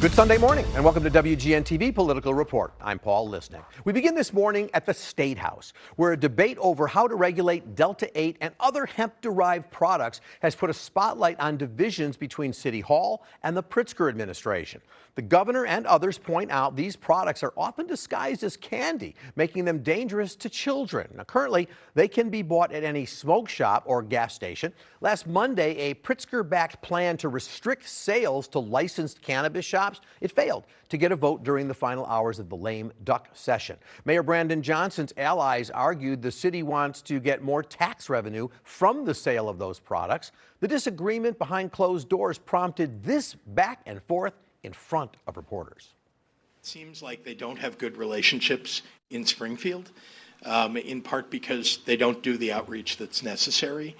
Good Sunday morning, and welcome to WGN-TV Political Report. I'm Paul Lisnek. We begin this morning at the State House, where a debate over how to regulate Delta-8 and other hemp-derived products has put a spotlight on divisions between City Hall and the Pritzker administration. The governor and others point out these products are often disguised as candy, making them dangerous to children. Now, currently, they can be bought at any smoke shop or gas station. Last Monday, a Pritzker-backed plan to restrict sales to licensed cannabis shops, it failed to get a vote during the final hours of the lame duck session. Mayor Brandon Johnson's allies argued the city wants to get more tax revenue from the sale of those products. The disagreement behind closed doors prompted this back and forth in front of reporters. It seems like they don't have good relationships in Springfield, in part because they don't do the outreach that's necessary.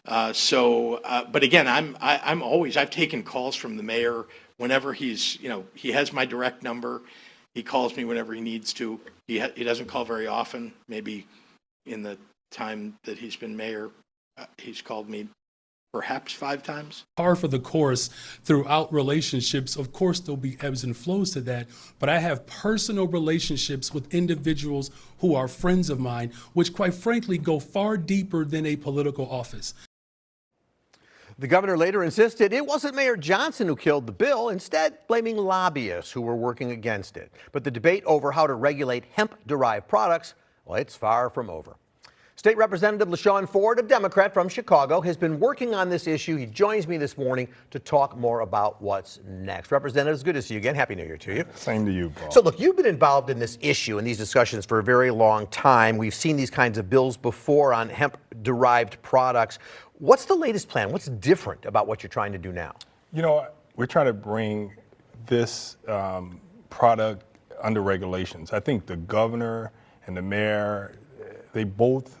But again, I've taken calls from the mayor whenever he has my direct number. He calls me whenever he needs to. He doesn't call very often. Maybe in the time that he's been mayor, he's called me perhaps 5 times. Par for the course throughout relationships. Of course, there'll be ebbs and flows to that, but I have personal relationships with individuals who are friends of mine, which quite frankly go far deeper than a political office. The governor later insisted it wasn't Mayor Johnson who killed the bill, instead blaming lobbyists who were working against it. But the debate over how to regulate hemp-derived products, well, it's far from over. State Representative LaShawn Ford, a Democrat from Chicago, has been working on this issue. He joins me this morning to talk more about what's next. Representative, it's good to see you again. Happy New Year to you. Same to you, Paul. So look, you've been involved in this issue and these discussions for a very long time. We've seen these kinds of bills before on hemp-derived products. What's the latest plan? What's different about what you're trying to do now? You know, we're trying to bring this product under regulations. I think the governor and the mayor, they both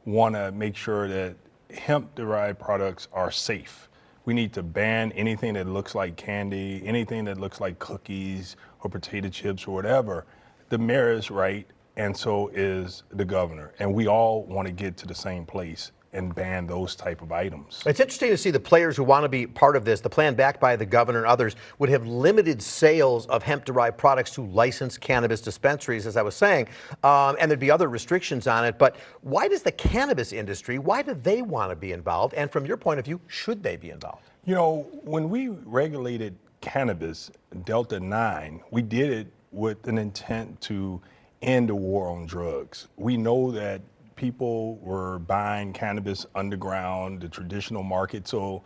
want to make sure that hemp-derived products are safe. We need to ban anything that looks like candy, anything that looks like cookies or potato chips or whatever. The mayor is right, and so is the governor. And we all want to get to the same place and ban those type of items. It's interesting to see the players who want to be part of this. The plan backed by the governor and others would have limited sales of hemp-derived products to licensed cannabis dispensaries, as I was saying, and there'd be other restrictions on it. But why does the cannabis industry, why do they want to be involved? And from your point of view, should they be involved? You know, when we regulated cannabis, Delta-9, we did it with an intent to end the war on drugs. We know that people were buying cannabis underground, the traditional market, so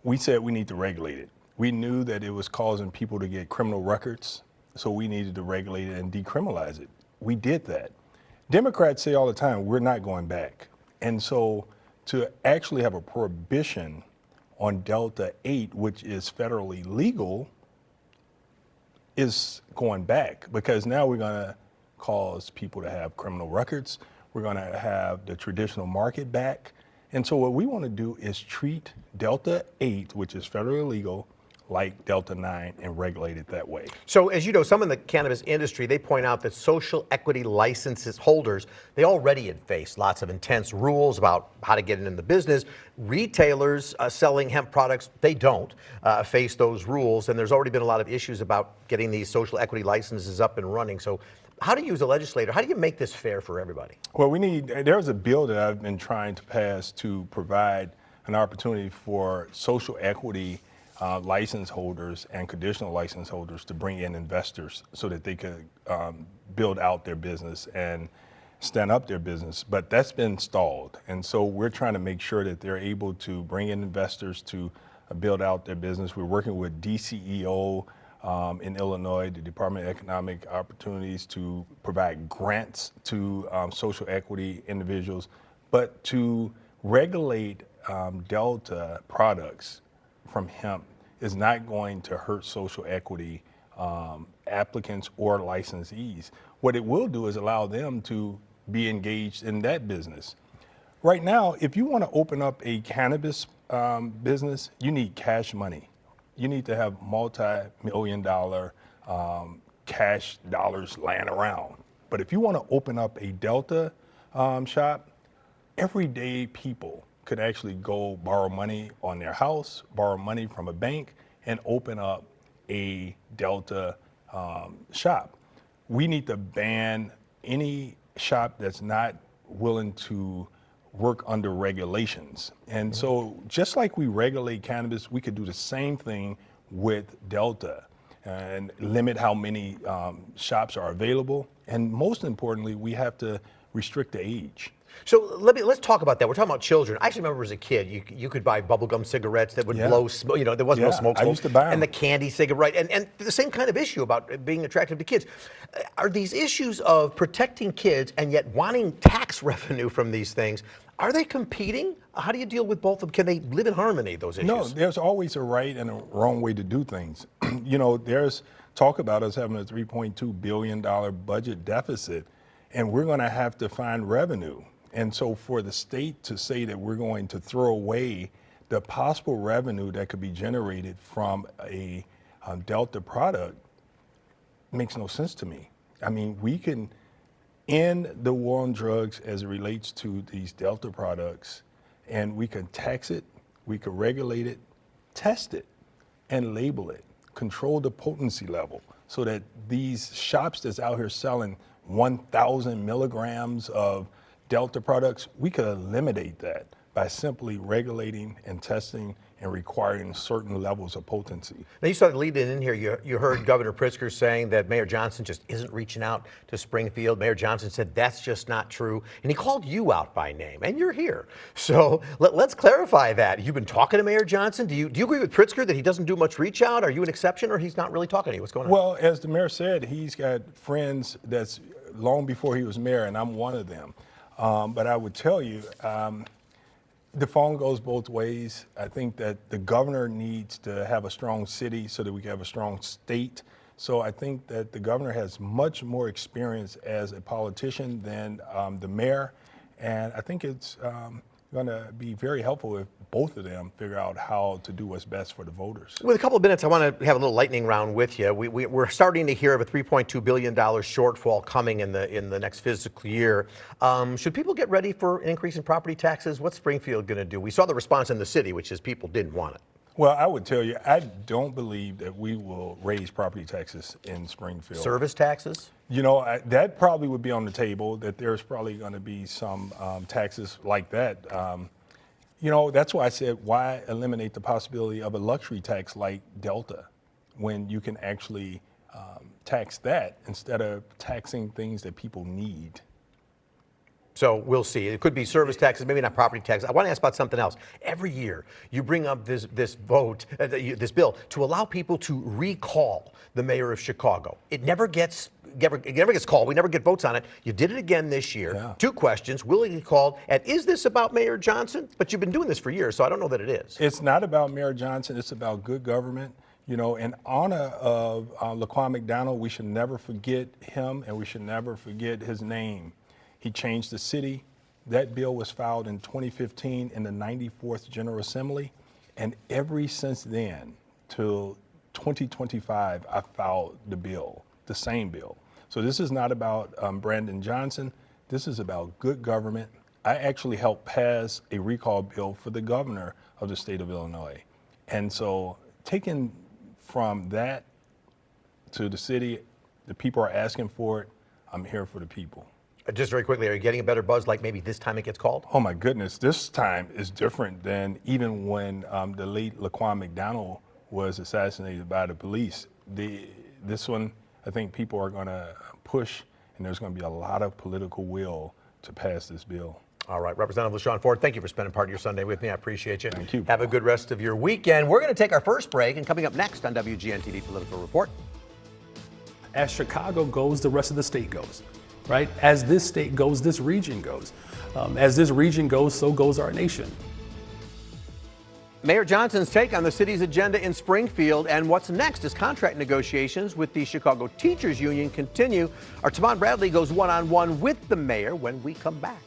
we said we need to regulate it. We knew that it was causing people to get criminal records, so we needed to regulate it and decriminalize it. We did that. Democrats say all the time, we're not going back. And so to actually have a prohibition on Delta-8, which is federally legal, is going back, because now we're gonna cause people to have criminal records. We're going to have the traditional market back. And so what we want to do is treat Delta-8, which is federally legal, like Delta-9 and regulate it that way. So as you know, some in the cannabis industry, they point out that social equity licenses holders, they already had faced lots of intense rules about how to get into the business. Retailers selling hemp products, they don't face those rules. And there's already been a lot of issues about getting these social equity licenses up and running. So how do you as a legislator, how do you make this fair for everybody? Well, there's a bill that I've been trying to pass to provide an opportunity for social equity license holders and conditional license holders to bring in investors so that they could build out their business and stand up their business. But that's been stalled. And so we're trying to make sure that they're able to bring in investors to build out their business. We're working with DCEO in Illinois, the Department of Economic Opportunities, to provide grants to social equity individuals, but to regulate Delta products from hemp is not going to hurt social equity applicants or licensees. What it will do is allow them to be engaged in that business. Right now, if you want to open up a cannabis business, you need cash money. You need to have multi-million-dollar cash dollars laying around. But if you want to open up a Delta shop, everyday people could actually go borrow money on their house, borrow money from a bank, and open up a Delta shop. We need to ban any shop that's not willing to work under regulations. And so just like we regulate cannabis, we could do the same thing with Delta and limit how many shops are available. And most importantly, we have to restrict the age. So let's talk about that. We're talking about children. I actually remember as a kid, you could buy bubblegum cigarettes that would blow smoke. You know, there wasn't no smoke. I used to buy them. And the candy cigarette, and the same kind of issue about being attractive to kids. Are these issues of protecting kids and yet wanting tax revenue from these things, are they competing? How do you deal with both of them? Can they live in harmony, those issues? No, there's always a right and a wrong way to do things. You know, there's talk about us having a $3.2 billion budget deficit, and we're going to have to find revenue. And so for the state to say that we're going to throw away the possible revenue that could be generated from a Delta product makes no sense to me. I mean, we can end the war on drugs as it relates to these Delta products, and we can tax it, we can regulate it, test it, and label it, control the potency level so that these shops that's out here selling 1,000 milligrams of Delta products, we could eliminate that by simply regulating and testing and requiring certain levels of potency. Now, you started leading in here. You heard Governor Pritzker saying that Mayor Johnson just isn't reaching out to Springfield. Mayor Johnson said that's just not true. And he called you out by name, and you're here. So let's clarify that. You've been talking to Mayor Johnson. Do you agree with Pritzker that he doesn't do much reach out? Are you an exception, or he's not really talking to you? What's going on? Well, as the mayor said, he's got friends that's long before he was mayor, and I'm one of them. But I would tell you, the phone goes both ways. I think that the governor needs to have a strong city so that we can have a strong state. So I think that the governor has much more experience as a politician than the mayor. And I think it's going to be very helpful if both of them figure out how to do what's best for the voters. With a couple of minutes, I want to have a little lightning round with you. We're starting to hear of a $3.2 billion shortfall coming in the next fiscal year. Should people get ready for an increase in property taxes? What's Springfield going to do? We saw the response in the city, which is people didn't want it. Well, I would tell you, I don't believe that we will raise property taxes in Springfield. Service taxes? You know, that probably would be on the table, that there's probably going to be some taxes like that. You know, that's why I said, why eliminate the possibility of a luxury tax like Delta when you can actually tax that instead of taxing things that people need? So we'll see. It could be service taxes, maybe not property taxes. I want to ask about something else. Every year, you bring up this bill to allow people to recall the mayor of Chicago. It never gets called. We never get votes on it. You did it again this year. Yeah. 2 questions. Will it get called? And is this about Mayor Johnson? But you've been doing this for years, so I don't know that it is. It's not about Mayor Johnson. It's about good government. You know, in honor of Laquan McDonald, we should never forget him, and we should never forget his name. He changed the city. That bill was filed in 2015 in the 94th General Assembly. And ever since then, till 2025, I filed the bill, the same bill. So this is not about Brandon Johnson. This is about good government. I actually helped pass a recall bill for the governor of the state of Illinois. And so taking from that to the city, the people are asking for it. I'm here for the people. Just very quickly, are you getting a better buzz like maybe this time it gets called? Oh my goodness, this time is different than even when the late Laquan McDonald was assassinated by the police. This one, I think people are going to push, and there's going to be a lot of political will to pass this bill. All right, Representative LaShawn Ford, thank you for spending part of your Sunday with me. I appreciate you. Thank you. Have a good rest of your weekend. We're going to take our first break, and coming up next on WGN-TV Political Report. As Chicago goes, the rest of the state goes. Right? As this state goes, this region goes. As this region goes, so goes our nation. Mayor Johnson's take on the city's agenda in Springfield and what's next as contract negotiations with the Chicago Teachers Union continue. Our Tamon Bradley goes one-on-one with the mayor when we come back.